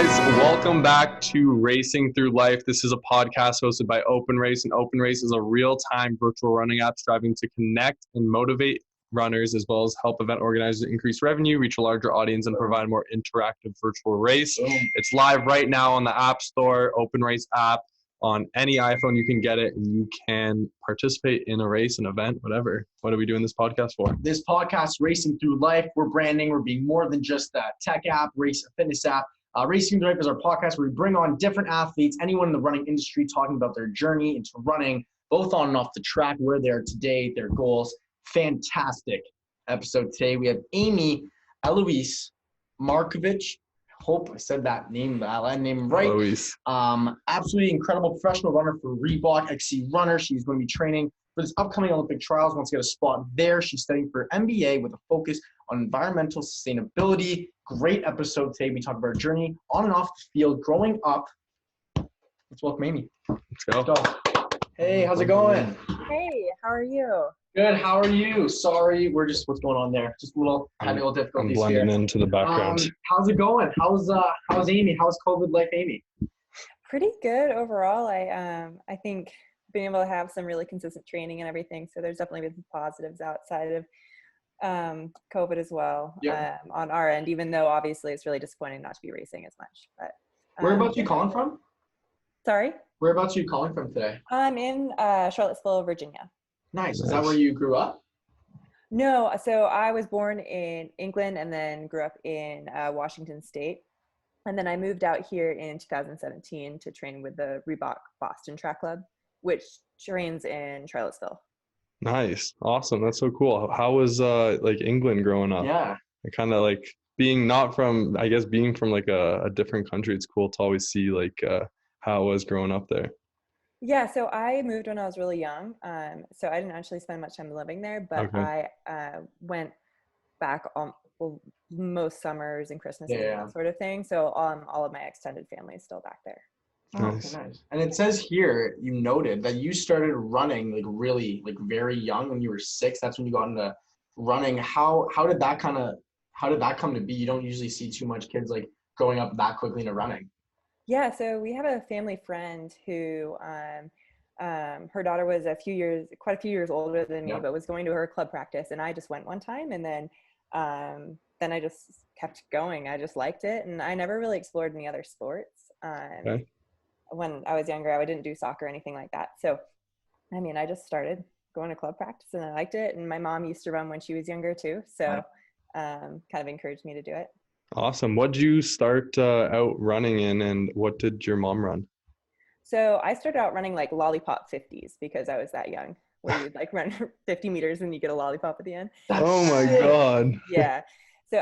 guys, welcome back to Racing Through Life. This is a podcast hosted by OpenRace, and OpenRace is a real-time virtual running app striving to connect and motivate runners, as well as help event organizers increase revenue, reach a larger audience, and provide a more interactive virtual race. It's live right now on the App Store, OpenRace app. On any iPhone, you can get it, and you can participate in a race, an event, whatever. What are we doing this podcast for? This podcast, Racing Through Life, we're branding. We're being more than just a tech app, race, a fitness app. Racing Through Life is our podcast where we bring on different athletes, anyone in the running industry, talking about their journey into running, both on and off the track, where they are today, their goals. Fantastic episode today. We have Amy-Eloise Markovc. Hope I said that name right. Eloise. Absolutely incredible professional runner for Reebok XC runner. She's going to be training for this upcoming Olympic trials. Wants to get a spot there. She's studying for MBA with a focus on environmental sustainability. Great episode today. We talk about her journey on and off the field, growing up. Let's welcome Amy. Let's go. Hey, how's it going? Hey, how are you? Good. How are you? Sorry, what's going on there? Just having a little difficulties I'm blending into the background. How's it going? How's Amy? How's COVID life, Amy? Pretty good overall. I think being able to have some really consistent training and everything. So there's definitely been some positives outside of COVID as well. On our end, even though obviously it's really disappointing not to be racing as much. But whereabouts you calling from? Sorry? Whereabouts are you calling from today? I'm in Charlottesville, Virginia. Nice. Is that where you grew up? No, so I was born in England and then grew up in Washington State. And then I moved out here in 2017 to train with the Reebok Boston Track Club, which trains in Charlottesville. Nice. Awesome. That's so cool. How was England growing up? Yeah. I kind of like being from like a different country. It's cool to always see how it was growing up there. Yeah, so I moved when I was really young, so I didn't actually spend much time living there, but Okay. I went back most summers and Christmas and Yeah. that sort of thing, so all of my extended family is still back there. Nice. Okay, nice. And it says here, you noted that you started running really very young when you were 6. That's when you got into running. How did that come to be? You don't usually see too much kids growing up that quickly into running. Yeah, so we have a family friend who her daughter was quite a few years older than me, but was going to her club practice, and I just went one time, and then I just kept going. I just liked it, and I never really explored any other sports. Okay. When I was younger, I didn't do soccer or anything like that. So, I just started going to club practice, and I liked it. And my mom used to run when she was younger too, so kind of encouraged me to do it. Awesome. What did you start out running in, and what did your mom run? So I started out running lollipop 50s because I was that young, where you'd run 50 meters and you get a lollipop at the end. Oh my God. Yeah. So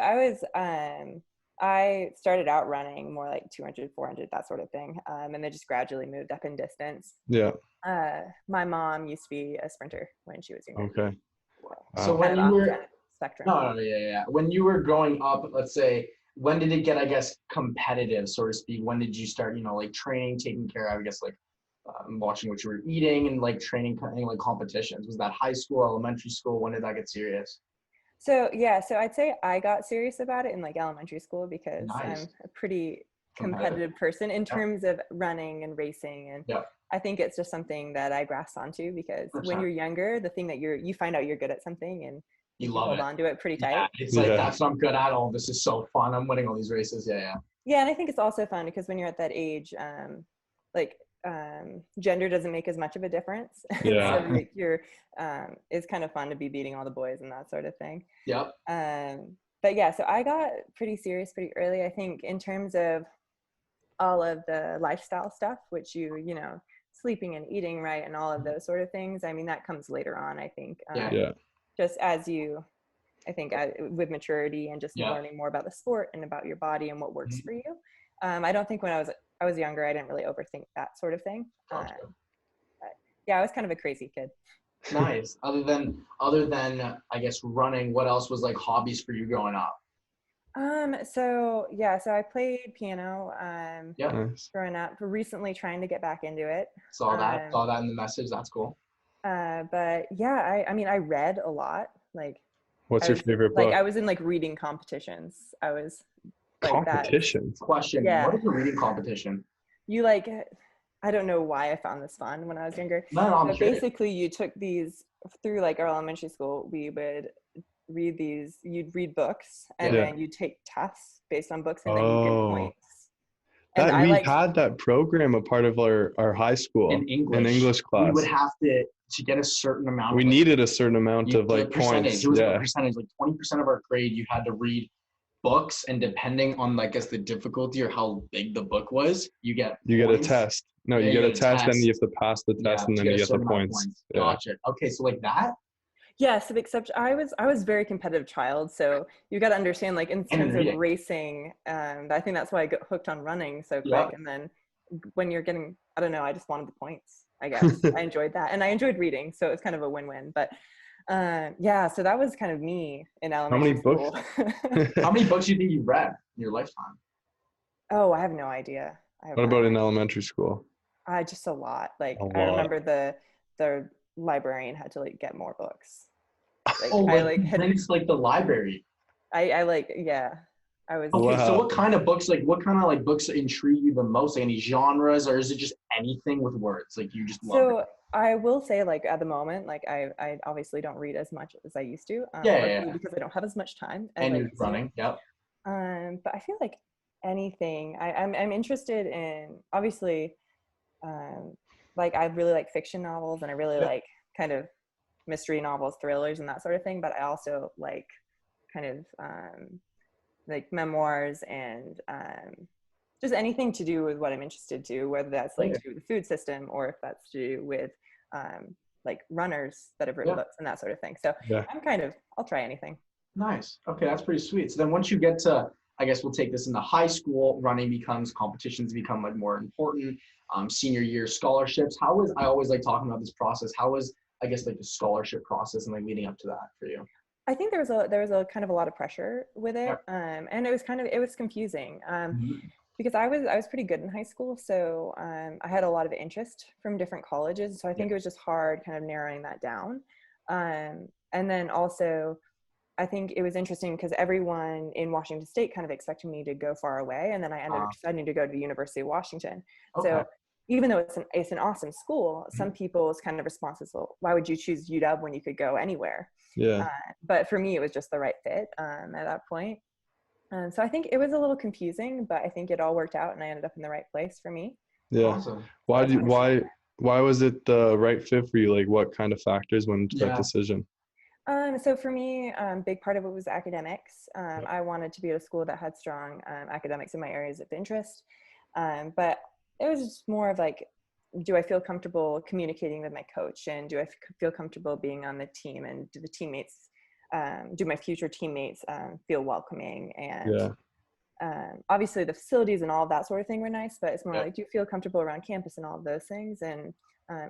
I started out running more 200, 400, that sort of thing. And then just gradually moved up in distance. Yeah. My mom used to be a sprinter when she was younger. Okay. So when you were spectrum. Yeah. When you were growing up, let's say, when did it get, competitive, so to speak? When did you start, training, taking care of, watching what you were eating and training, competitions? Was that high school, elementary school? When did that get serious? So I'd say I got serious about it in elementary school because Nice. I'm a pretty competitive person in terms of running and racing. And I think it's just something that I grasped onto because when you're younger, the thing that you find out you're good at something and you hold on to it pretty tight. Yeah, it's that's what I'm good at. All this is so fun. I'm winning all these races. Yeah. Yeah, and I think it's also fun because when you're at that age, gender doesn't make as much of a difference. Yeah. So you're it's kind of fun to be beating all the boys and that sort of thing. Yep. But yeah, so I got pretty serious pretty early. I think in terms of all of the lifestyle stuff, which sleeping and eating right and all of those sort of things. That comes later on. I think. Just as with maturity and just learning more about the sport and about your body and what works for you. I don't think when I was younger, I didn't really overthink that sort of thing. But yeah, I was kind of a crazy kid. Nice. Other than I guess running, what else was hobbies for you growing up? So I played piano Nice. growing up, recently trying to get back into it. Saw that in the message. That's cool. But yeah, I read a lot. What's your favorite book? I was in reading competitions. I was Like competitions. Question. Yeah. What is a reading competition? You like, I don't know why I found this fun when I was younger. No, I'm But curious. basically you took these through like our elementary school, we would read these, you'd read books and Yeah. then you take tests based on books and then you get points. And That I we liked, had that program a part of our high school In in English class. we would have to get a certain amount. We needed a certain amount of like percentage. points. It was Yeah. a percentage, like 20% of our grade, you had to read books, and depending on, I guess, the difficulty or how big the book was, you get a points. test. No, Yeah, you get a test, and you have to pass the test, and then you get the certain amount of points. Yeah. Gotcha. Okay, so like that. yes, except I was a very competitive child, so you got to understand, like in terms of reading. racing, I think that's why I got hooked on running so quick. Yeah. And then when you're getting, I don't know, I just wanted the points, I guess. I enjoyed that, and I enjoyed reading, so it was kind of a win-win. But yeah, so that was kind of me in elementary school. How many books do you think you've read in your lifetime? Oh, I have no idea. What about in elementary school? Just a lot. Like A lot. I remember the librarian had to like get more books. Like, things like the library. I like, yeah. I was. Okay, Wow. so what kind of books books intrigue you the most? Like, any genres, or is it just anything with words? Like, you just love it? I will say, like, at the moment, like I obviously don't read as much as I used to. Because I don't have as much time. And you're running, yep. But I feel like anything. I'm interested in, obviously, like I really like fiction novels, and I really like kind of mystery novels, thrillers, and that sort of thing. But I also like kind of like memoirs and just anything to do with what I'm interested to, whether that's like to do with the food system or if that's to do with like runners that have written books and that sort of thing. So I'll try anything. Nice. Okay, that's pretty sweet. So then once you get to, I guess we'll take this into high school, competitions become like more important. Senior year scholarships. I always like talking about this process. How was, I guess, like the scholarship process and like leading up to that for you? I think there was a kind of a lot of pressure with it. And it was confusing. Because I was pretty good in high school. So I had a lot of interest from different colleges. So I think it was just hard kind of narrowing that down. And then also, I think it was interesting because everyone in Washington State kind of expected me to go far away. And then I ended up deciding to go to the University of Washington. Okay. So even though it's an awesome school, some people's kind of response is, well, why would you choose UW when you could go anywhere? Yeah. But for me, it was just the right fit at that point. So I think it was a little confusing, but I think it all worked out and I ended up in the right place for me. Yeah. Awesome. Why was it the right fit for you? Like what kind of factors went into that decision? So for me, big part of it was academics. I wanted to be at a school that had strong academics in my areas of interest. But it was just more of like, do I feel comfortable communicating with my coach, and do I feel comfortable being on the team, and do my future teammates feel welcoming? And obviously the facilities and all of that sort of thing were nice, but it's more like, do you feel comfortable around campus and all of those things? And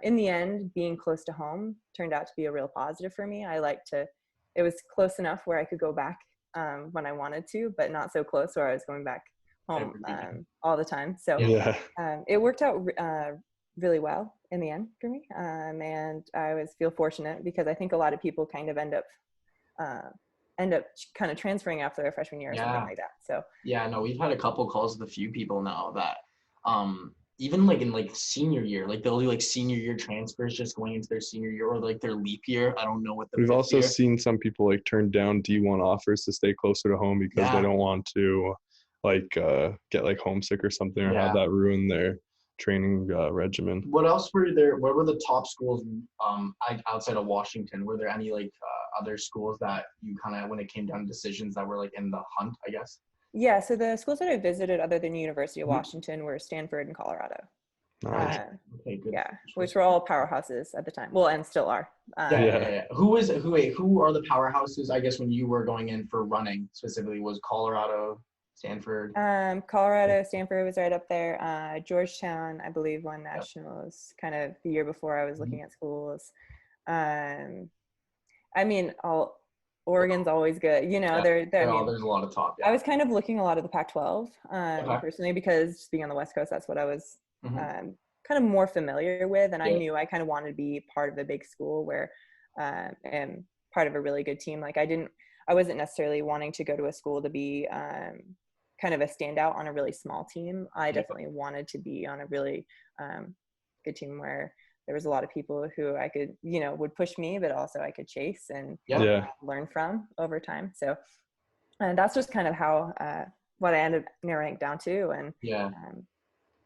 in the end, being close to home turned out to be a real positive for me. It was close enough where I could go back when I wanted to, but not so close where I was going back home all the time. So it worked out really well in the end for me. And I always feel fortunate because I think a lot of people kind of end up kind of transferring after their freshman year or something like that. So we've had a couple calls with a few people now that even like in like senior year, like they'll do like senior year transfers just going into their senior year or like their leap year. I don't know what we've also seen some people like turn down D1 offers to stay closer to home because they don't want to like get like homesick or something or have that ruin their training regimen. What else were there? What were the top schools outside of Washington? Were there any like other schools that you kind of, when it came down to decisions, that were like in the hunt, I guess? Yeah, so the schools that I visited other than University of Washington were Stanford and Colorado. Nice. Okay, good. Yeah, which were all powerhouses at the time. Well, and still are. Who are the powerhouses, I guess, when you were going in for running specifically? Was Colorado, Stanford? Colorado, Stanford was right up there. Georgetown, I believe, won nationals kind of the year before I was looking at schools. I mean, Oregon's always good. You know, there's a lot of top. I was kind of looking a lot of the Pac-12 personally, because just being on the West Coast, that's what I was kind of more familiar with. And I knew I kind of wanted to be part of a big school where and part of a really good team. Like I wasn't necessarily wanting to go to a school to be kind of a standout on a really small team. I definitely wanted to be on a really good team where there was a lot of people who I could, would push me, but also I could chase and learn from over time. So that's just kind of how, what I ended up narrowing down to. And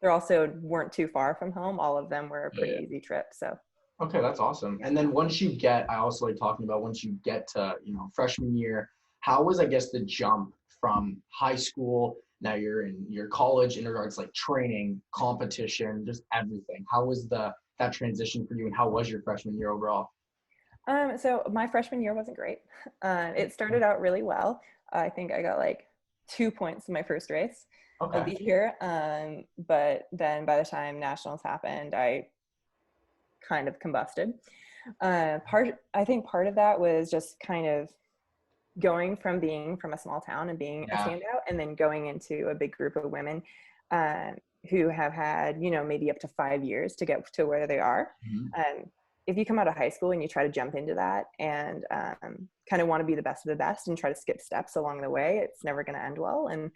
they also weren't too far from home. All of them were a pretty easy trip. So. Okay, that's awesome. And then once you get, I also like talking about once you get to, freshman year, how was, I guess, the jump from high school, now you're in your college in regards to like training, competition, just everything. How was that transition for you, and how was your freshman year overall? So my freshman year wasn't great. It started out really well. I think I got like 2 points in my first race of the year. But then by the time nationals happened, I kind of combusted. I think part of that was just kind of going from being from a small town and being a standout, and then going into a big group of women who have had, maybe up to 5 years to get to where they are. If you come out of high school and you try to jump into that and kind of want to be the best of the best and try to skip steps along the way, it's never going to end well. And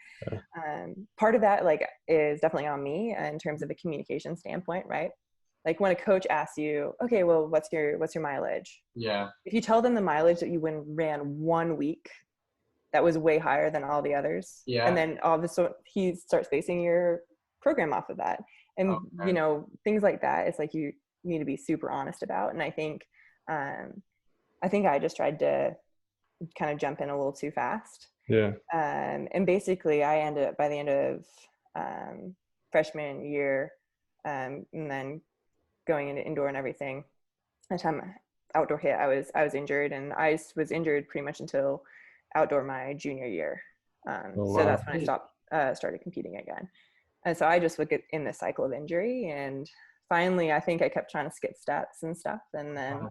part of that is definitely on me in terms of a communication standpoint, right? Like when a coach asks you, okay, well, what's your mileage? Yeah. If you tell them the mileage that you ran 1 week, that was way higher than all the others. Yeah. And then all of a sudden he starts basing your program off of that. And, things like that, it's like you need to be super honest about. And I think I just tried to kind of jump in a little too fast. Yeah. And basically I ended up by the end of freshman year and then going into indoor and everything. By the time outdoor hit, I was injured, and I was injured pretty much until outdoor my junior year. So that's when I started competing again. And so I just would get in this cycle of injury, and finally I think I kept trying to skip steps and stuff, and then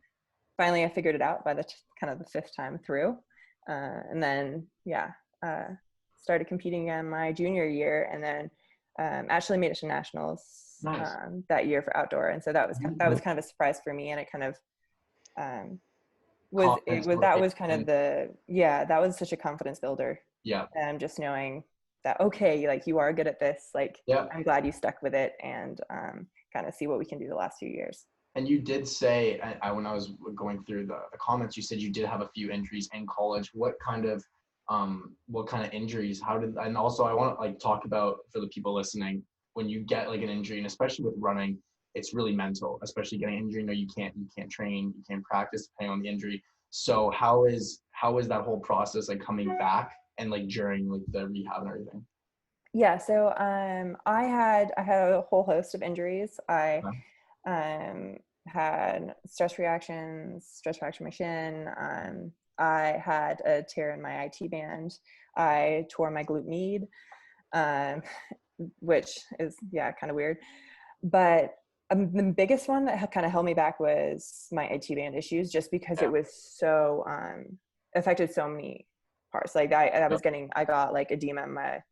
finally I figured it out by the kind of the fifth time through. And then started competing again my junior year, and then actually made it to nationals that year for outdoor. And so that was kind of a surprise for me, and it kind of that was such a confidence builder. Yeah. And just knowing that, okay, like you are good at this, like I'm glad you stuck with it, and kind of see what we can do the last few years. And you did say, when I was going through the comments, you said you did have a few injuries in college. What kind of injuries? And also I want to talk about, for the people listening, when you get an injury, and especially with running, it's really mental, especially getting an injury. You can't train, you can't practice depending on the injury. So how is that whole process coming back and during the rehab and everything? Yeah. So I had a whole host of injuries. I had stress reaction shin. I had a tear in my IT band. I tore my glute med, which is kind of weird. But the biggest one that kind of held me back was my IT band issues, just because it was so affected so many parts. I got edema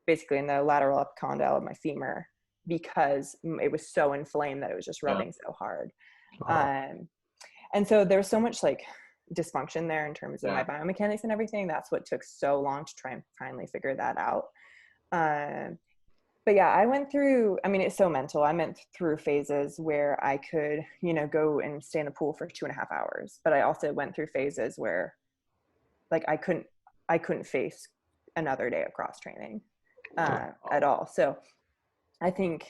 basically in the lateral condyle of my femur, because it was so inflamed that it was just rubbing so hard. And so there was so much dysfunction there in terms of my biomechanics and everything. That's what took so long to try and finally figure that out. But I went through, it's so mental. I went through phases where I could, go and stay in the pool for 2.5 hours. But I also went through phases where I couldn't face another day of cross training at all. So I think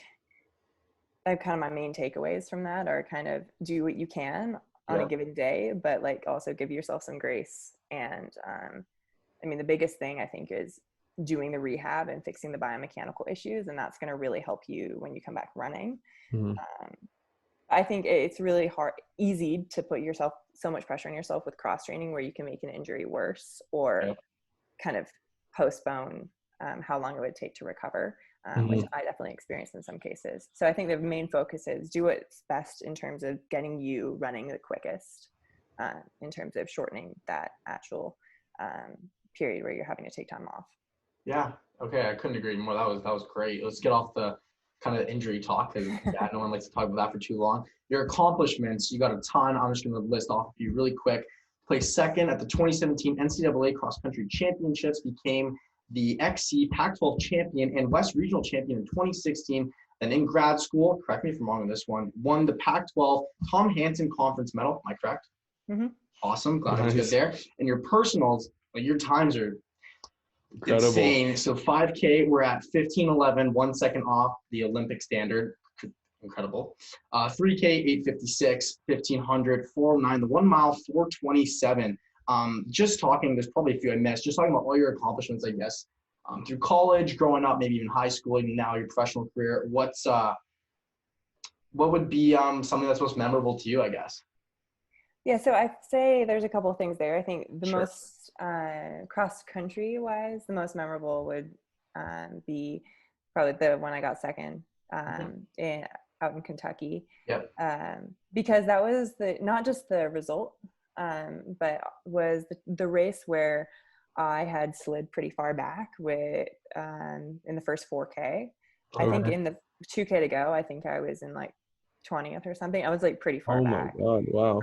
my main takeaways from that are kind of do what you can on a given day, but also give yourself some grace. And the biggest thing I think is doing the rehab and fixing the biomechanical issues, and that's going to really help you when you come back running. I think it's really easy to put so much pressure on yourself with cross training, where you can make an injury worse or kind of postpone how long it would take to recover, which I definitely experienced in some cases. So I think the main focus is do what's best in terms of getting you running the quickest, in terms of shortening that actual period where you're having to take time off. Yeah. Okay. I couldn't agree more. That was great. Let's get off the kind of injury talk, because no one likes to talk about that for too long. Your accomplishments, you got a ton. I'm just going to list off a few really quick. Placed second at the 2017 NCAA Cross Country Championships, became the XC Pac-12 champion and West Regional champion in 2016. Then in grad school, correct me if I'm wrong on this one, won the Pac-12 Tom Hansen Conference Medal. Am I correct? Mm-hmm. Awesome. Glad I was good there. And your personals, your times are Incredible. insane. So 5K, we're at 15:11, 1 second off the Olympic standard. Incredible. 3K, 8:56, 1500, 409, the 1 mile, 427. Just talking, there's probably a few I missed. Just talking about all your accomplishments, I guess, through college, growing up, maybe even high school, even now your professional career. What would be something that's most memorable to you, I guess? Yeah, so I'd say there's a couple of things there. I think the Sure. most cross-country wise, the most memorable would be probably the one I got second out in Kentucky. Yep. Because that was not just the result, but was the race where I had slid pretty far back with in the first 4K. I think in the 2K to go, I think I was in like 20th or something. I was like pretty far back. Oh my God, wow.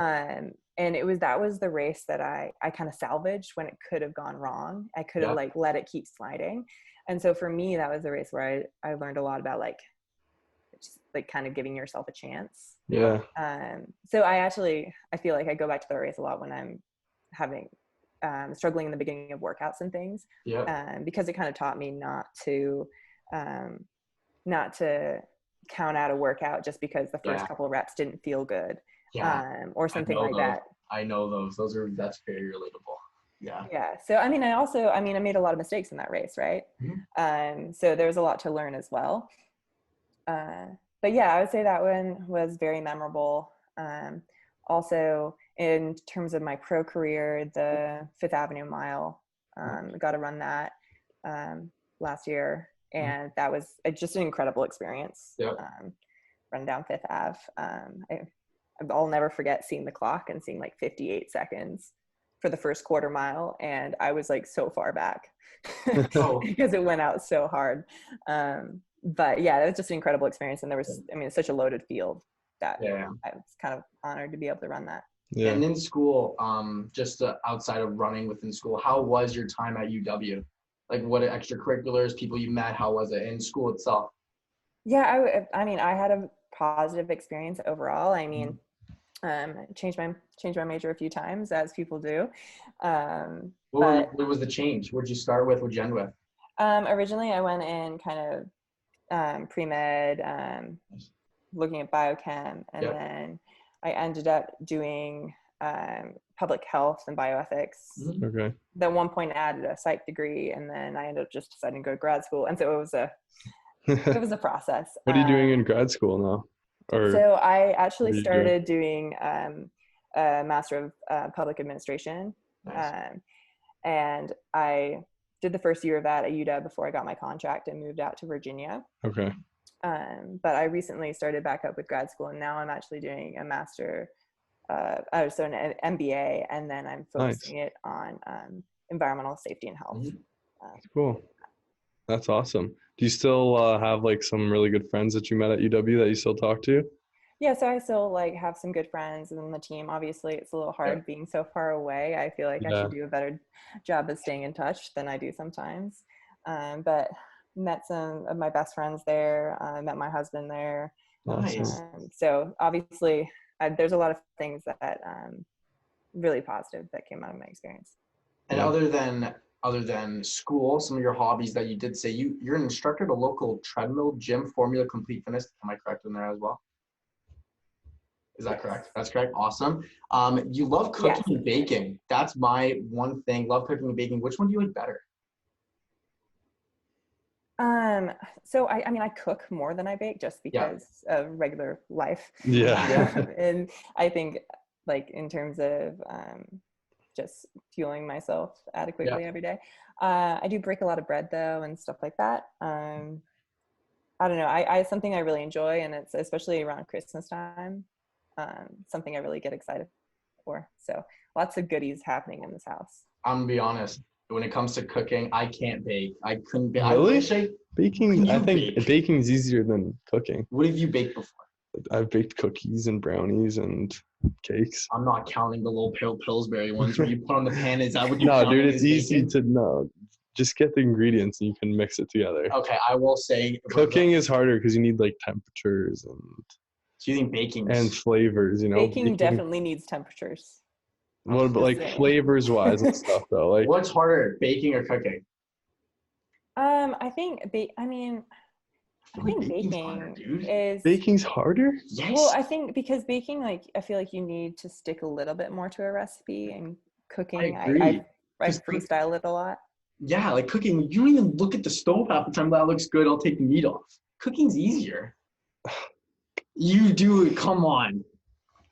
And that was the race that I kind of salvaged when it could have gone wrong. I could have like let it keep sliding. And so for me, that was the race where I learned a lot about like just like kind of giving yourself a chance. Yeah. So I feel like I go back to the race a lot when I'm having struggling in the beginning of workouts and things. Yeah. Because it kind of taught me not to count out a workout just because the first couple of reps didn't feel good. Or something like that. I know those. That's very relatable. Yeah. Yeah. So, I made a lot of mistakes in that race, right? Mm-hmm. So there was a lot to learn as well. But yeah, I would say that one was very memorable. Also, in terms of my pro career, the Fifth Avenue Mile, got to run that last year. And that was just an incredible experience. Yep. Running down Fifth Ave. I'll never forget seeing the clock and seeing like 58 seconds for the first quarter mile. And I was like so far back because it went out so hard. But yeah, it was just an incredible experience. And there was, it's such a loaded field that I was kind of honored to be able to run that. Yeah. And in school, just outside of running within school, how was your time at UW? Like what extracurriculars, people you met, how was it in school itself? Yeah, I had a positive experience overall. Changed my major a few times, as people do. What was the change? What'd you start with? What'd you end with? Originally, I went in kind of pre-med, looking at biochem, and then I ended up doing public health and bioethics. Okay. At one point, I added a psych degree, and then I ended up just deciding to go to grad school, and so it was a process. What are you doing in grad school now? So I actually started doing a Master of Public Administration. Nice. And I did the first year of that at UW before I got my contract and moved out to Virginia. Okay. But I recently started back up with grad school, and now I'm actually doing a master, an MBA, and then I'm focusing it on environmental safety and health. Cool. That's awesome. Do you still have like some really good friends that you met at UW that you still talk to? Yeah, so I still like have some good friends in the team. Obviously, it's a little hard being so far away. I feel like I should do a better job of staying in touch than I do sometimes. But met some of my best friends there. Met my husband there. Nice. So obviously, there's a lot of things that really positive that came out of my experience. And other than school, some of your hobbies that you did say, you're an instructor at a local treadmill gym, Formula Complete Fitness. Am I correct in there as well? Is that correct? That's correct. Awesome. You love cooking and baking. That's my one thing. Love cooking and baking. Which one do you like better? So I cook more than I bake just because of regular life. Yeah. And I think like in terms of just fueling myself adequately every day. I do break a lot of bread though and stuff like that. I don't know. It's something I really enjoy, and it's especially around Christmas time. Something I really get excited for. So lots of goodies happening in this house. I'm gonna be honest. When it comes to cooking, I can't bake. I couldn't bake. Really? Baking, I think baking is easier than cooking. What have you baked before? I've baked cookies and brownies and cakes. I'm not counting the little Pillsbury ones where you put on the pan. Is that what you? No, dude, it's easy to know. just get the ingredients and you can mix it together. Okay, I will say Cooking is harder because you need like temperatures and. So you think baking and flavors, you know. Baking definitely needs temperatures. What about like flavors wise and stuff though? Like what's harder, baking or cooking? I think baking harder, is baking's harder. Yes. Well, I think because baking, like, I feel like you need to stick a little bit more to a recipe, and cooking, I freestyle it a lot. Yeah, like cooking, you don't even look at the stove half the time. That looks good. I'll take the meat off. Cooking's easier. You do it. Come on.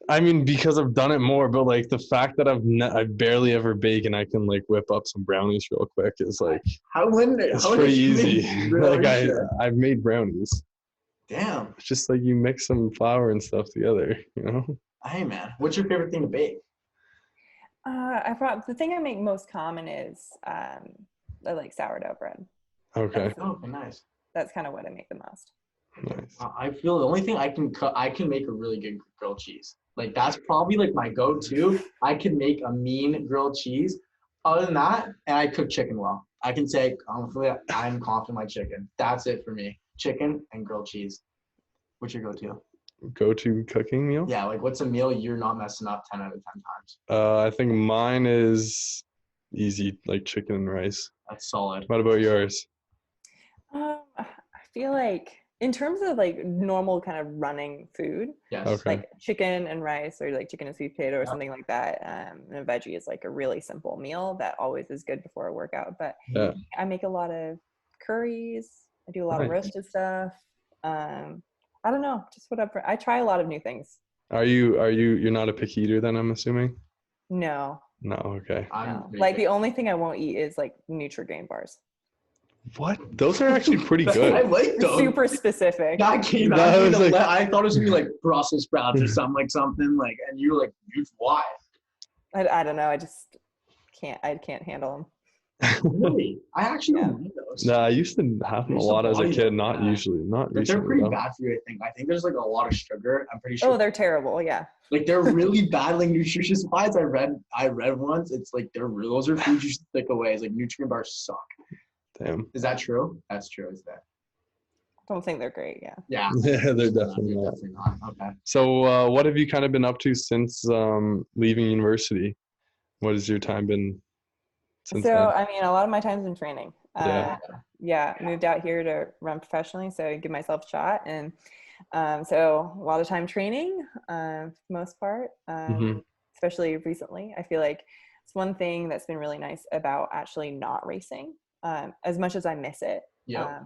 I mean, because I've done it more, but like the fact that I barely ever bake and I can like whip up some brownies real quick is like it's pretty easy. Like I've made brownies. Damn. It's just like you mix some flour and stuff together, you know. Hey man, what's your favorite thing to bake? The thing I make most common is I like sourdough bread. Okay. Nice. That's kind of what I make the most. Nice. I feel the only thing I can make a really good grilled cheese. Like that's probably like my go-to. I can make a mean grilled cheese. Other than that, and I cook chicken well. I can say confidently, I'm confident in my chicken. That's it for me. Chicken and grilled cheese. What's your go-to? Go-to cooking meal? Yeah, like what's a meal you're not messing up 10 out of 10 times? I think mine is easy, like chicken and rice. That's solid. What about yours? I feel like in terms of like normal kind of running food, yes. Okay. like chicken and rice or like chicken and sweet potato or something like that. And a veggie is like a really simple meal that always is good before a workout. But I make a lot of curries. I do a lot of roasted stuff. I don't know, just whatever. I try a lot of new things. You're not a picky eater then, I'm assuming? No. No, okay. No. Like the only thing I won't eat is like Nutri-Grain bars. What? Those are actually pretty good. I like those. Super specific. I thought it was gonna be like Brussels sprouts or something like, and you're like, dude, why? I don't know. I just can't. I can't handle them. Really? I actually don't need those. No, I used to have them a lot as a kid. Not usually. Not recently. They're pretty though. bad for you, I think. I think there's like a lot of sugar. I'm pretty sure. Oh, they're terrible. Yeah. Like they're really bad. Like nutrition supplies. I read once. It's like those are foods you should stick away. It's like Nutri-Grain bars suck. Damn. Is that true? That's true. Is that? I don't think they're great. Yeah. Yeah. Yeah, they're definitely not. Okay. So, what have you kind of been up to since leaving university? What has your time been since then? I mean, a lot of my time's in training. Yeah. Moved out here to run professionally, so I give myself a shot, and so a lot of time training, for the most part, especially recently. I feel like it's one thing that's been really nice about actually not racing, as much as I miss it. Yeah.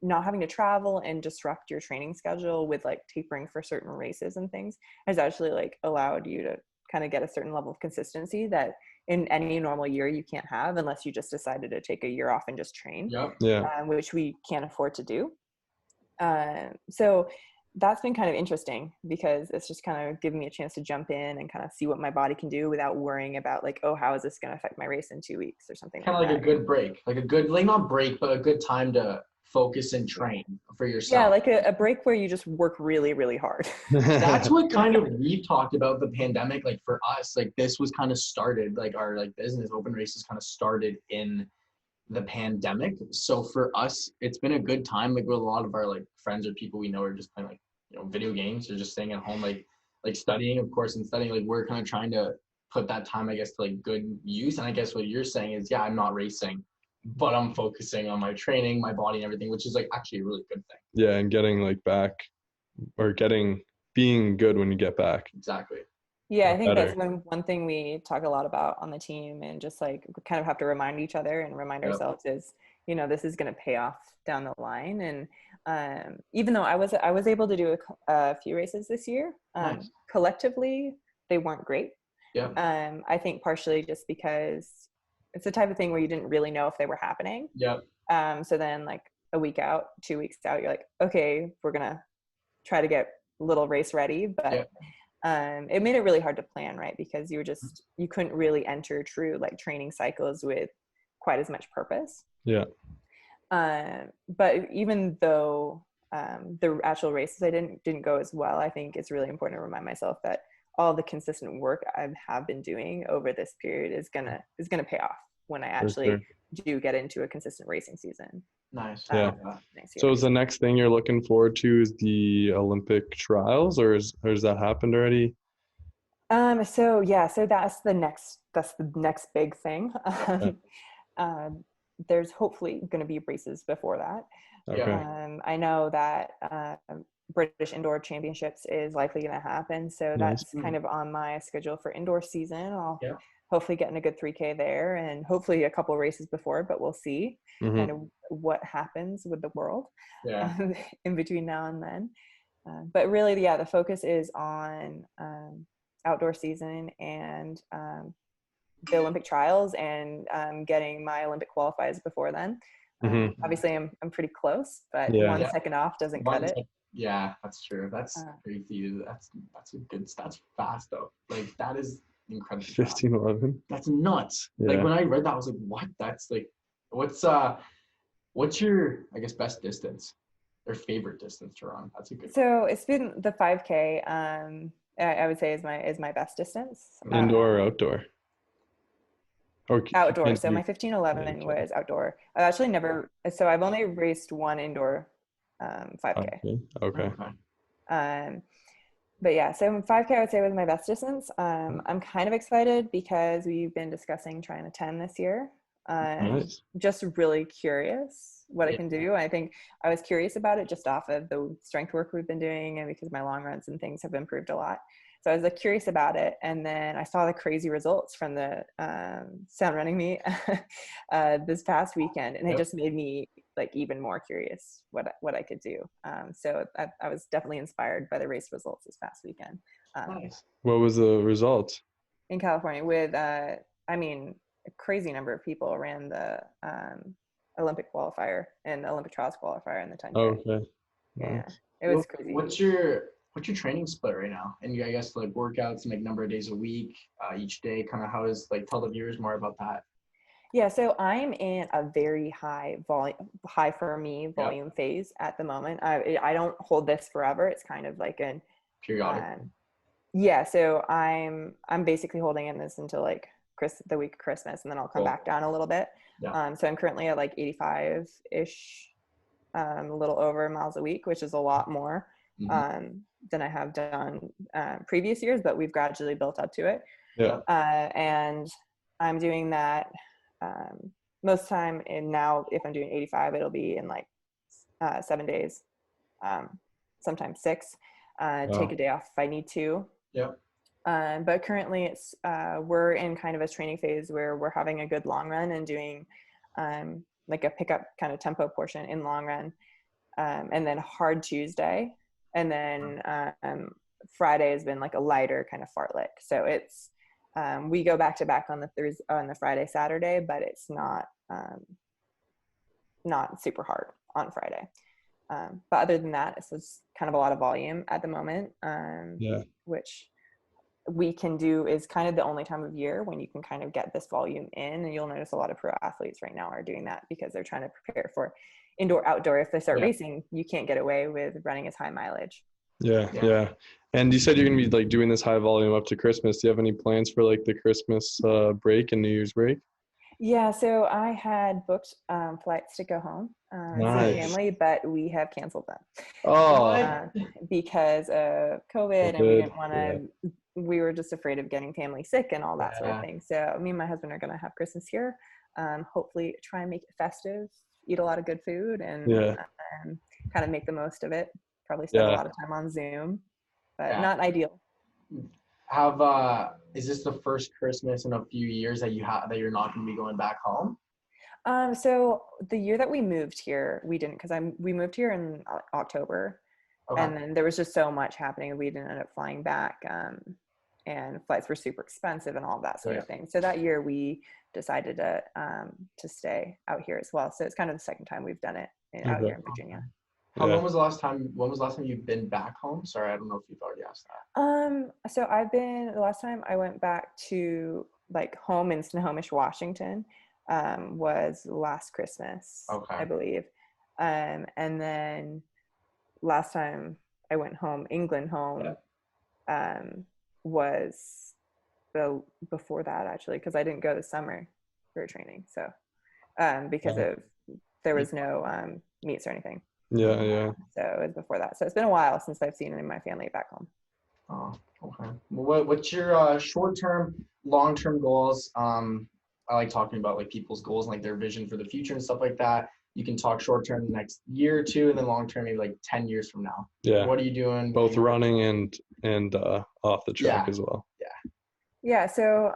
Not having to travel and disrupt your training schedule with like tapering for certain races and things has actually like allowed you to kind of get a certain level of consistency that in any normal year you can't have unless you just decided to take a year off and just train. Yeah. Which we can't afford to do. So that's been kind of interesting because it's just kind of giving me a chance to jump in and kind of see what my body can do without worrying about like, oh, how is this going to affect my race in 2 weeks or something kind of like a good break, like a good, like not break, but a good time to focus and train for yourself. Yeah, like a break where you just work really, really hard. That's what kind of we've talked about the pandemic. Like for us, like this was kind of started, like our like business OpenRace kind of started in the pandemic. So for us, it's been a good time. Like with a lot of our like friends or people we know are just playing like, you know, video games or just staying at home, like studying, of course, and studying. Like we're kind of trying to put that time, I guess, to like good use. And I guess what you're saying is, yeah, I'm not racing, but I'm focusing on my training, my body and everything, which is like actually a really good thing. Yeah, and getting like back or being good when you get back. Exactly. Yeah, I think that's one thing we talk a lot about on the team, and just like we kind of have to remind each other and remind ourselves is, you know, this is going to pay off down the line. And even though I was able to do a few races this year, nice. Collectively they weren't great. Yeah. I think partially just because it's the type of thing where you didn't really know if they were happening. Yep. So then like a week out, 2 weeks out, you're like, okay, we're going to try to get a little race ready. But it made it really hard to plan, right? Because you couldn't really enter true like training cycles with quite as much purpose. Yeah. But even though the actual races I didn't go as well, I think it's really important to remind myself that all the consistent work I have been doing over this period is gonna pay off when I actually do get into a consistent racing season. Nice. Yeah. Next year. So is the next thing you're looking forward to is the Olympic trials, or has that happened already? So that's the next big thing. There's hopefully going to be races before that. Okay. I know that British Indoor Championships is likely going to happen, so Nice. that's kind of on my schedule for indoor season. I'll hopefully get in a good 3K there, and hopefully a couple races before, but we'll see kind of what happens with the world in between now and then. But really, the focus is on outdoor season and the Olympic trials and getting my Olympic qualifiers before then. Obviously, I'm pretty close, but 1 second off doesn't cut it. Yeah, that's true. That's crazy. That's a good. That's fast though. Like that is incredible. 15:11. That's nuts. Yeah. Like when I read that, I was like, what? That's like, what's your, I guess, best distance or favorite distance to run? That's a good. So it's been the 5K. I would say is my best distance. Indoor or outdoor? Or outdoor. So my 15:11 was outdoor. I've actually never. So I've only raced one indoor 5K. Okay. But yeah, so 5K I would say was my best distance. I'm kind of excited because we've been discussing trying to 10 this year. Nice. Just really curious what I can do. I think I was curious about it just off of the strength work we've been doing and because my long runs and things have improved a lot. So I was curious about it, and then I saw the crazy results from the sound running meet this past weekend, and it just made me even more curious what I could do. So I was definitely inspired by the race results this past weekend. Nice. What was the result? In California, with a crazy number of people ran the Olympic qualifier and the Olympic trials qualifier in the 10K. Okay. Yeah, it was crazy. What's your training split right now? And I guess workouts and number of days a week, each day, kind of how is tell the viewers more about that. Yeah, so I'm in a very high for me volume phase at the moment. I don't hold this forever. It's kind of like an periodic. So I'm basically holding this until the week of Christmas, and then I'll come back down a little bit. So I'm currently at 85-ish, a little over miles a week, which is a lot more than I have done previous years, but we've gradually built up to it. And I'm doing that most time. And now if I'm doing 85, it'll be in 7 days, sometimes 6. Take a day off if I need to. But currently it's we're in kind of a training phase where we're having a good long run and doing a pickup kind of tempo portion in long run, and then hard Tuesday, and then Friday has been a lighter kind of fartlek. So it's we go back to back on the Friday Saturday, but it's not super hard on Friday. But other than that, it's just kind of a lot of volume at the moment, which we can do is kind of the only time of year when you can kind of get this volume in. And you'll notice a lot of pro athletes right now are doing that because they're trying to prepare for indoor, outdoor. If they start racing, you can't get away with running as high mileage. Yeah. And you said you're going to be doing this high volume up to Christmas. Do you have any plans for the Christmas break and New Year's break? Yeah, so I had booked flights to go home Nice. see family, but we have canceled them. Because of COVID, and we didn't want to. We were just afraid of getting family sick and all that sort of thing. So me and my husband are going to have Christmas here. Hopefully, try and make it festive, eat a lot of good food, and kind of make the most of it. Probably spend a lot of time on Zoom, but not ideal. Is this the first Christmas in a few years that that you're not going to be going back home? So the year that we moved here, we didn't, because we moved here in October, and then there was just so much happening, we didn't end up flying back, and flights were super expensive and all that sort of thing. So that year we decided to stay out here as well. So it's kind of the second time we've done it out here in Virginia. When was the last time you've been back home? Sorry, I don't know if you've already asked that. So the last time I went back to home in Snohomish, Washington, was last Christmas, I believe. And then last time I went home, England home, was before that actually, because I didn't go this summer for training. So because there was no meets or anything. Yeah. So it was before that. So it's been a while since I've seen it in my family back home. Oh, okay. Well, what's your short-term, long-term goals? I like talking about like people's goals and like their vision for the future and stuff like that. You can talk short-term the next year or two, and then long-term maybe like 10 years from now. Yeah. What are you doing? Both running and off the track as well. Yeah. So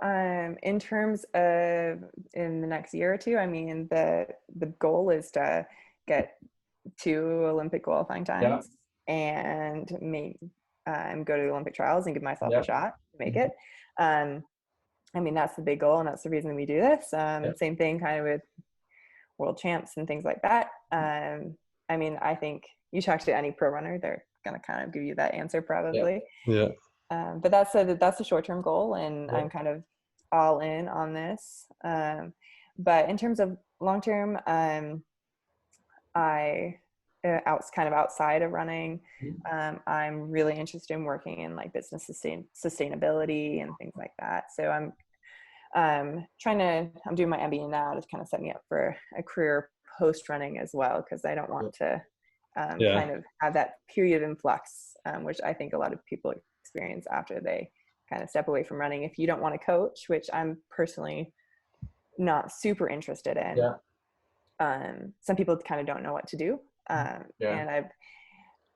in terms of in the next year or two, I mean, the goal is to get 2 Olympic qualifying times and go to the Olympic trials and give myself a shot to make it. I mean, that's the big goal, and that's the reason we do this. Same thing kind of with world champs and things like that. I mean, I think you talk to any pro runner, they're going to kind of give you that answer probably. Yeah. But that's a short-term goal, and I'm kind of all in on this. But in terms of long-term, kind of outside of running, I'm really interested in working in like business sustainability and things like that. So I'm doing my MBA now to kind of set me up for a career post running as well, because I don't want to kind of have that period of influx, which I think a lot of people experience after they kind of step away from running. If you don't want to coach, which I'm personally not super interested in, some people kind of don't know what to do. And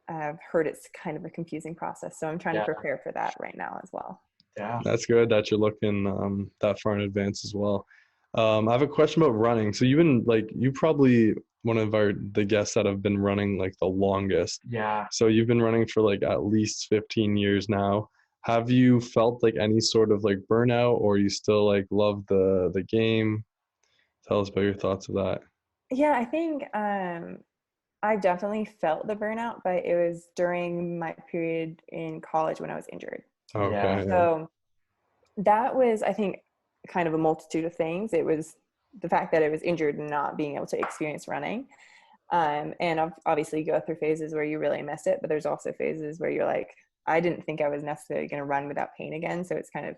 I've heard it's kind of a confusing process. So I'm trying to prepare for that right now as well. Yeah. That's good that you're looking that far in advance as well. I have a question about running. So you've been you probably one of the guests that have been running like the longest. Yeah. So you've been running for like at least 15 years now. Have you felt like any sort of like burnout, or you still like love the game? Tell us about your thoughts of that. Yeah, I think I definitely felt the burnout, but it was during my period in college when I was injured. Okay. So that was, I think, kind of a multitude of things. It was the fact that I was injured and not being able to experience running. And obviously you go through phases where you really miss it, but there's also phases where you're like, I didn't think I was necessarily going to run without pain again. So it's kind of,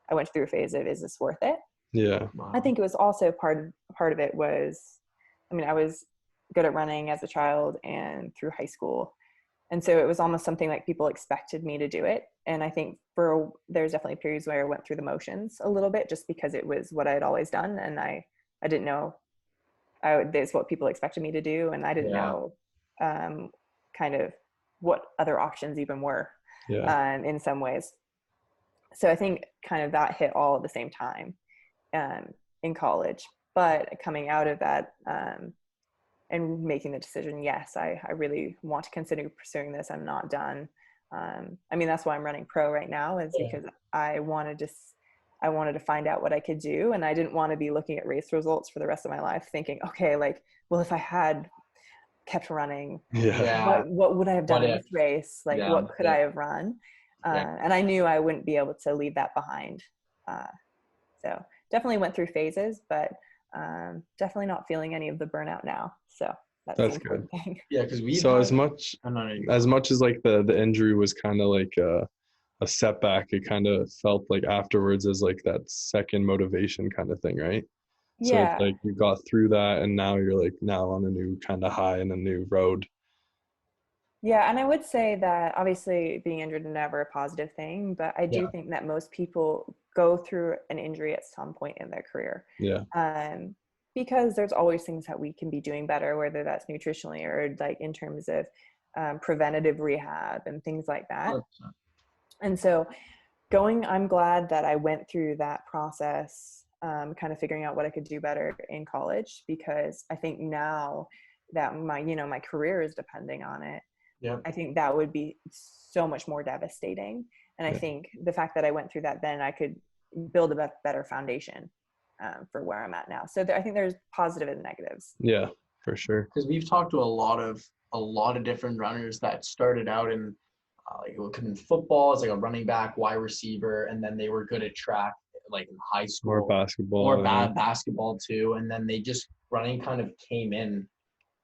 I went through a phase of, is this worth it? Yeah. I think it was also part of it was, I mean, I was good at running as a child and through high school. And so it was almost something like people expected me to do it. And I think there's definitely periods where I went through the motions a little bit just because it was what I had always done. And I didn't know it's what people expected me to do. And I didn't know kind of what other options even were in some ways. So I think kind of that hit all at the same time in college. But coming out of that and making the decision, yes, I really want to consider pursuing this. I'm not done. I mean, that's why I'm running pro right now, is because I wanted to find out what I could do. And I didn't want to be looking at race results for the rest of my life thinking, okay, like, well, if I had kept running, what would I have done in this race? Like, what could I have run? And I knew I wouldn't be able to leave that behind. So definitely went through phases, but definitely not feeling any of the burnout now. So that's good. Thing. Yeah, because as much as like the injury was kind of like a setback, it kind of felt like afterwards as like that second motivation kind of thing, right? So it's like you got through that, and now you're like now on a new kind of high and a new road. Yeah, and I would say that obviously being injured is never a positive thing, but I do think that most people go through an injury at some point in their career. Because there's always things that we can be doing better, whether that's nutritionally or like in terms of preventative rehab and things like that. 100%. And so I'm glad that I went through that process, kind of figuring out what I could do better in college, because I think now that my career is depending on it, I think that would be so much more devastating. And I think the fact that I went through that, then I could build a better foundation for where I'm at now. So I think there's positive and negatives. Yeah, for sure. Because we've talked to a lot of different runners that started out in in football as like a running back, wide receiver, and then they were good at track like in high school, or basketball, or basketball too, and then they just running kind of came in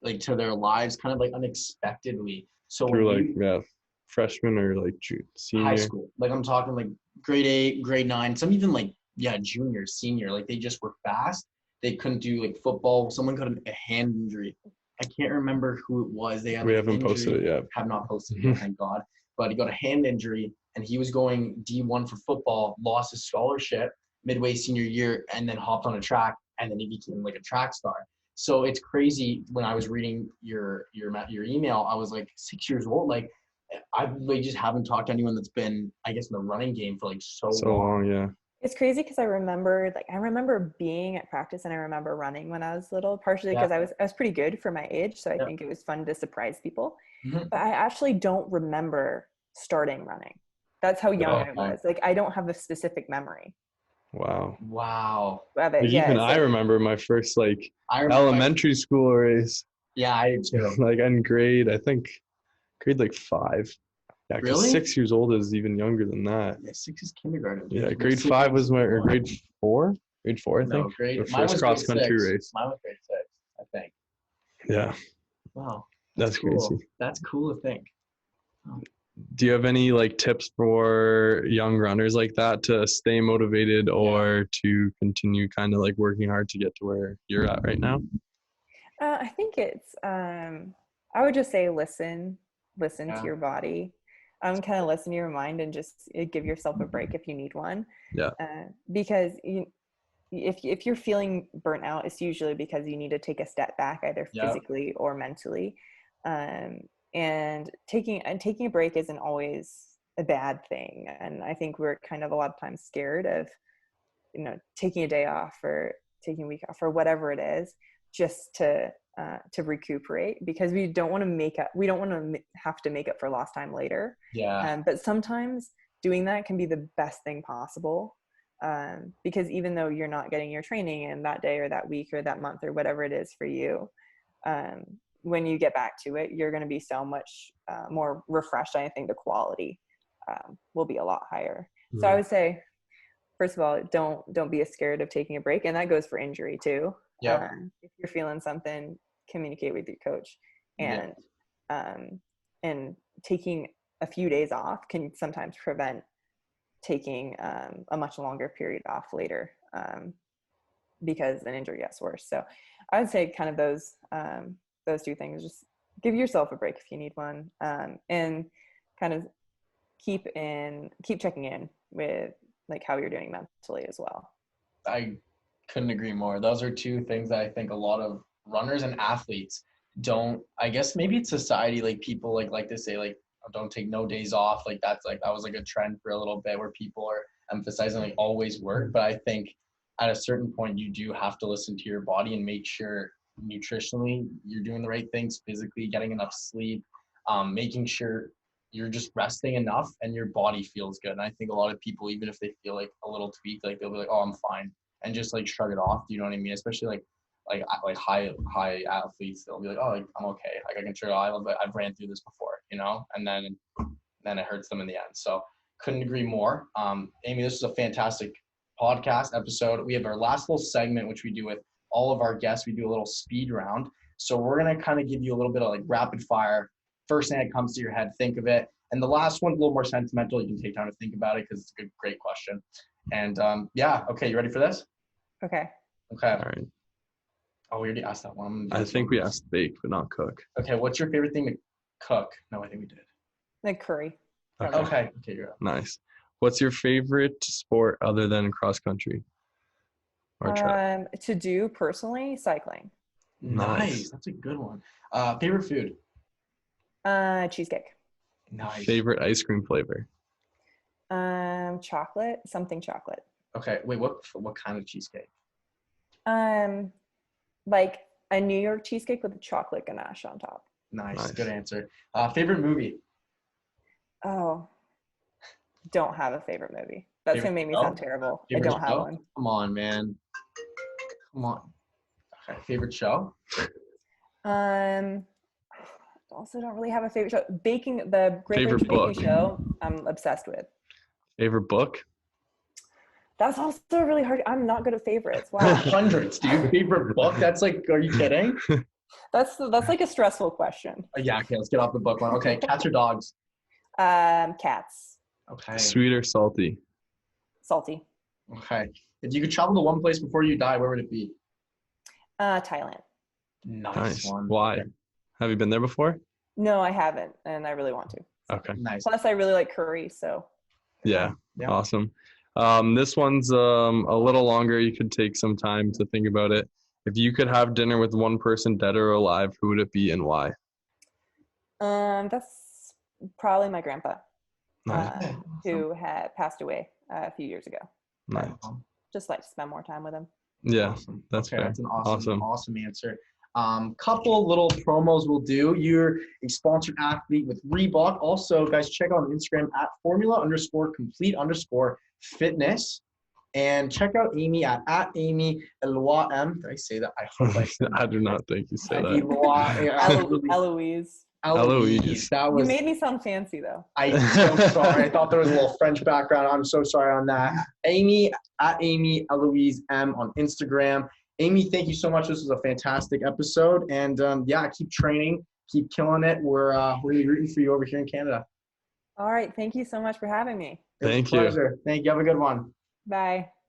like to their lives kind of like unexpectedly. So through freshman or like senior high school, like I'm talking like grade 8, grade 9, some even like junior, senior, like they just were fast. they couldn't do like football. Someone got a hand injury. I can't remember who it was. They had We an haven't injury. posted it yet. Have not posted it yet, thank God. But he got a hand injury, and he was going D1 for football, lost his scholarship midway senior year, and then hopped on a track, and then he became like a track star. So it's crazy. When I was reading your email, I was like 6 years old. Like I like just haven't talked to anyone that's been, I guess, in the running game for like so long. Yeah. It's crazy because I remember being at practice, and I remember running when I was little, partially because I was pretty good for my age. So I think it was fun to surprise people. Mm-hmm. But I actually don't remember starting running. That's how young I was. Like, I don't have a specific memory. Wow. Of it. Like, even I remember my first elementary school race. Yeah, I did too. Like in grade like 5. Yeah, because really? 6 years old is even younger than that. Yeah, 6 is kindergarten. Yeah, grade 5 was or grade 4? Grade 4, I think. No, the first cross country race. Mine was grade 6, I think. Yeah. Wow. That's cool. Crazy. That's cool to think. Oh. Do you have any like tips for young runners like that to stay motivated or to continue kind of like working hard to get to where you're at right now? I think it's I would just say listen to your body. Kind of listen to your mind and just give yourself a break if you need one. Yeah. Because if you're feeling burnt out, it's usually because you need to take a step back, either physically or mentally. And taking a break isn't always a bad thing. And I think we're kind of a lot of times scared of, taking a day off or taking a week off or whatever it is, just to recuperate, because we don't want to have to make up for lost time later. Yeah. But sometimes doing that can be the best thing possible. Because even though you're not getting your training in that day or that week or that month or whatever it is for you, when you get back to it, you're going to be so much more refreshed. I think the quality will be a lot higher. Mm-hmm. So I would say, first of all, don't be scared of taking a break. And that goes for injury too. Yeah. If you're feeling something, communicate with your coach. And taking a few days off can sometimes prevent taking a much longer period off later, because an injury gets worse. So I would say kind of those two things. Just give yourself a break if you need one, and kind of keep checking in with like how you're doing mentally as well. I couldn't agree more. Those are two things that I think a lot of runners and athletes don't. I guess maybe it's society, like people like to say like, don't take no days off. Like that was like a trend for a little bit where people are emphasizing like always work. But I think at a certain point you do have to listen to your body and make sure nutritionally you're doing the right things, physically getting enough sleep, making sure you're just resting enough and your body feels good. And I think a lot of people, even if they feel like a little tweaked, like they'll be like, oh, I'm fine, and just like shrug it off. Do you know what I mean? Especially like high athletes, they'll be like, oh, like, I'm okay, like I can shrug it off, but I've ran through this before, and then it hurts them in the end. So couldn't agree more. Amy, this is a fantastic podcast episode. We have our last little segment, which we do with all of our guests. We do a little speed round. So we're going to kind of give you a little bit of like rapid fire. First thing that comes to your head, think of it. And the last one's a little more sentimental. You can take time to think about it because it's a great question. And okay, you ready for this? Okay. All right. Oh, we already asked that one. I think we asked bake, but not cook. Okay, what's your favorite thing to cook? No, I think we did. Like curry. Okay, you're up. Nice. What's your favorite sport other than cross country or track? To do personally, cycling. Nice. That's a good one. Favorite food? Cheesecake. Nice. Favorite ice cream flavor? Chocolate. Something chocolate. Okay. Wait, what kind of cheesecake? Like a New York cheesecake with a chocolate ganache on top. Nice. Good answer. Favorite movie? Oh, don't have a favorite movie. That's going to make me sound terrible. I don't have one. Come on, man. Come on. Okay. Favorite show? Also don't really have a favorite show. The Great British Baking Show, I'm obsessed with. Favorite book? That's also really hard. I'm not good at favorites. Wow. Hundreds, dude. Favorite book? That's like, are you kidding? That's like a stressful question. Yeah, okay, let's get off the book one. Okay, cats or dogs? Cats. Okay. Sweet or salty? Salty. Okay. If you could travel to one place before you die, where would it be? Thailand. Nice one. Why? Okay. Have you been there before? No, I haven't, and I really want to. Okay. Nice. Plus, I really like curry, so. Yeah. Yeah. Awesome. This one's a little longer. You could take some time to think about it. If you could have dinner with one person, dead or alive, who would it be and why? That's probably my grandpa, Nice. who had passed away a few years ago. Nice. Just like to spend more time with him. Yeah, Awesome. that's fair. That's an awesome answer. Couple little promos we'll do. You're a sponsored athlete with Reebok. Also, guys, check out on Instagram at formula_complete_fitness. And check out Amy at Amy-Eloise M. Did I say that? I hope I said that. I do not think you said that. Eloise. Eloise. That You was. made me sound fancy, though. I'm so sorry. I thought there was a little French background. I'm so sorry on that. Amy at Amy-Eloise M on Instagram. Amy, thank you so much. This was a fantastic episode. And keep training, keep killing it. We're really rooting for you over here in Canada. All right. Thank you so much for having me. Thank you. Pleasure. Thank you. Have a good one. Bye.